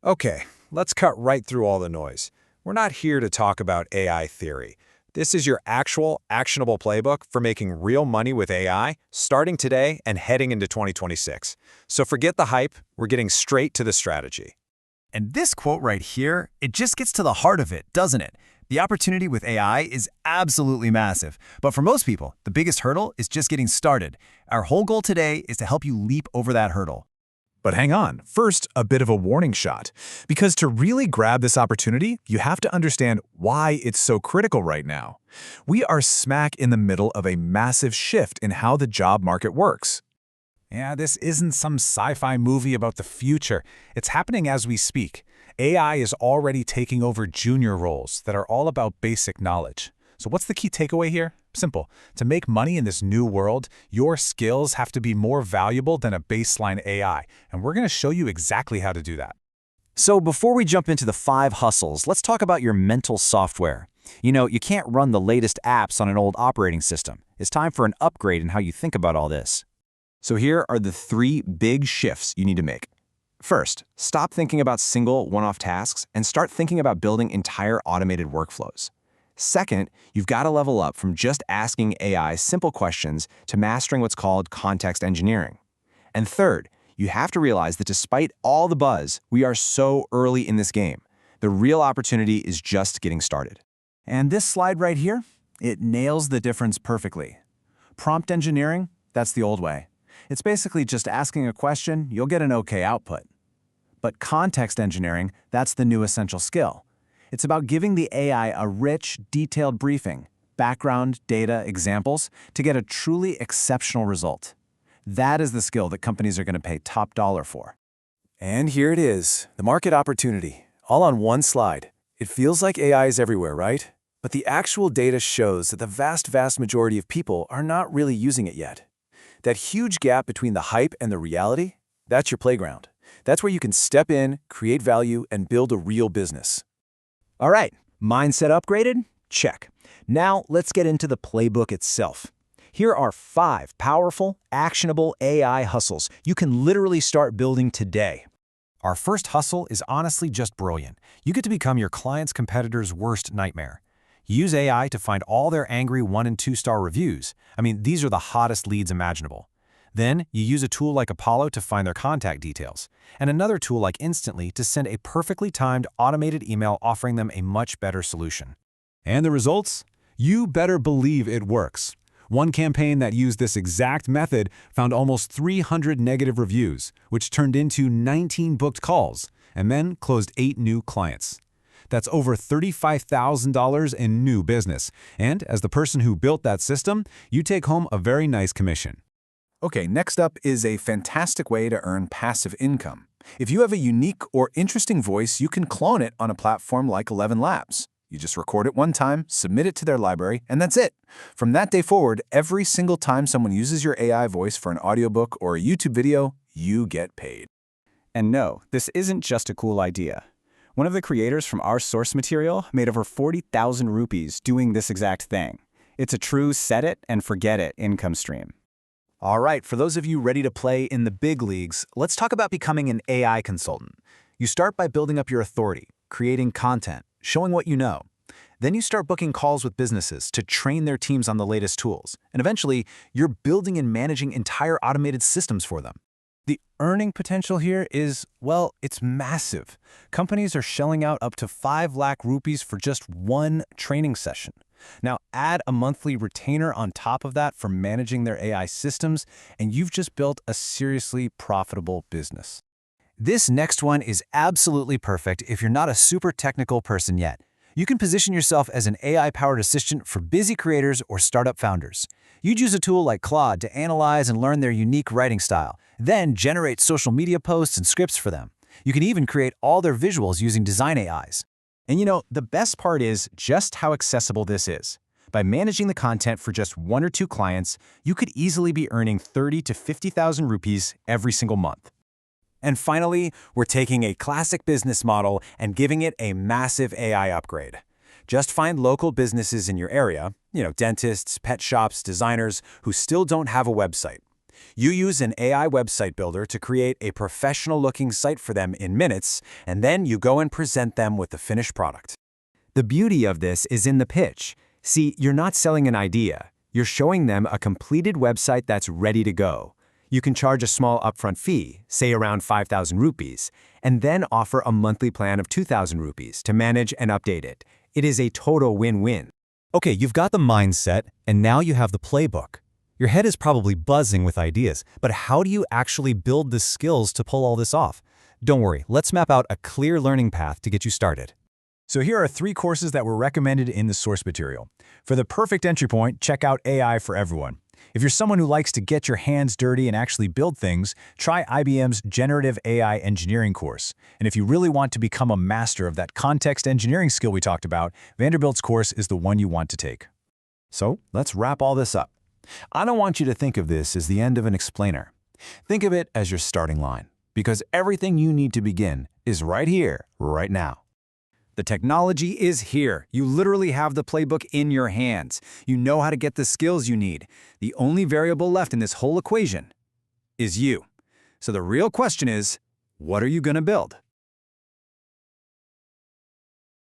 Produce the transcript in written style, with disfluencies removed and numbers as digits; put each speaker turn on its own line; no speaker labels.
Okay, let's cut right through all the noise. We're not here to talk about AI theory. This is your actual, actionable playbook for making real money with AI, starting today and heading into 2026. So forget the hype, we're getting straight to the strategy.
And this quote right here, it just gets to the heart of it, doesn't it? The opportunity with AI is absolutely massive. But for most people, the biggest hurdle is just getting started. Our whole goal today is to help you leap over that hurdle.
But hang on, first, a bit of a warning shot. Because to really grab this opportunity, you have to understand why it's so critical right now. We are smack in the middle of a massive shift in how the job market works.
Yeah, this isn't some sci-fi movie about the future. It's happening as we speak. AI is already taking over junior roles that are all about basic knowledge. So what's the key takeaway here? Simple. To make money in this new world, your skills have to be more valuable than a baseline AI, and we're going to show you exactly how to do that.
So before we jump into the 5 hustles, let's talk about your mental software. You can't run the latest apps on an old operating system. It's time for an upgrade in how you think about all this. So here are the 3 big shifts you need to make. First, stop thinking about single one-off tasks and start thinking about building entire automated workflows. Second, you've got to level up from just asking AI simple questions to mastering what's called context engineering. And third, you have to realize that despite all the buzz, we are so early in this game. The real opportunity is just getting started. And this slide right here, it nails the difference perfectly. Prompt engineering, that's the old way. It's basically just asking a question, you'll get an okay output. But context engineering, that's the new essential skill. It's about giving the AI a rich, detailed briefing, background, data, examples, to get a truly exceptional result. That is the skill that companies are going to pay top dollar for.
And here it is, the market opportunity, all on one slide. It feels like AI is everywhere, right? But the actual data shows that the vast majority of people are not really using it yet. That huge gap between the hype and the reality, that's your playground. That's where you can step in, create value, and build a real business.
All right, mindset upgraded? Check. Now let's get into the playbook itself. Here are 5 powerful, actionable AI hustles you can literally start building today.
Our first hustle is honestly just brilliant. You get to become your client's competitor's worst nightmare. Use AI to find all their angry 1- and 2-star reviews. These are the hottest leads imaginable. Then, you use a tool like Apollo to find their contact details, and another tool like Instantly to send a perfectly timed automated email offering them a much better solution.
And the results? You better believe it works. One campaign that used this exact method found almost 300 negative reviews, which turned into 19 booked calls, and then closed 8 new clients. That's over $35,000 in new business, and as the person who built that system, you take home a very nice commission.
Okay, next up is a fantastic way to earn passive income. If you have a unique or interesting voice, you can clone it on a platform like 11 Labs. You just record it one time, submit it to their library, and that's it. From that day forward, every single time someone uses your AI voice for an audiobook or a YouTube video, you get paid.
And no, this isn't just a cool idea. One of the creators from our source material made over 40,000 rupees doing this exact thing. It's a true set it and forget it income stream.
All right, for those of you ready to play in the big leagues, let's talk about becoming an AI consultant. You start by building up your authority, creating content, showing what you know. Then you start booking calls with businesses to train their teams on the latest tools. And eventually, you're building and managing entire automated systems for them.
The earning potential here is, well, it's massive. Companies are shelling out up to 5 lakh rupees for just one training session. Now, add a monthly retainer on top of that for managing their AI systems, and you've just built a seriously profitable business.
This next one is absolutely perfect if you're not a super technical person yet. You can position yourself as an AI-powered assistant for busy creators or startup founders. You'd use a tool like Claude to analyze and learn their unique writing style, then generate social media posts and scripts for them. You can even create all their visuals using design AIs. And the best part is just how accessible this is. By managing the content for just 1 or 2 clients, you could easily be earning 30 to 50,000 rupees every single month. And finally, we're taking a classic business model and giving it a massive AI upgrade. Just find local businesses in your area, dentists, pet shops, designers, who still don't have a website.
You use an AI website builder to create a professional-looking site for them in minutes, and then you go and present them with the finished product.
The beauty of this is in the pitch. See, you're not selling an idea. You're showing them a completed website that's ready to go. You can charge a small upfront fee, say around 5,000 rupees, and then offer a monthly plan of 2,000 rupees to manage and update it. It is a total win-win.
Okay, you've got the mindset, and now you have the playbook. Your head is probably buzzing with ideas, but how do you actually build the skills to pull all this off? Don't worry, let's map out a clear learning path to get you started.
So here are 3 courses that were recommended in the source material. For the perfect entry point, check out AI for Everyone. If you're someone who likes to get your hands dirty and actually build things, try IBM's Generative AI engineering course. And if you really want to become a master of that context engineering skill we talked about, Vanderbilt's course is the one you want to take. So let's wrap all this up. I don't want you to think of this as the end of an explainer. Think of it as your starting line, because everything you need to begin is right here, right now.
The technology is here. You literally have the playbook in your hands. You know how to get the skills you need. The only variable left in this whole equation is you. So the real question is, what are you going to build?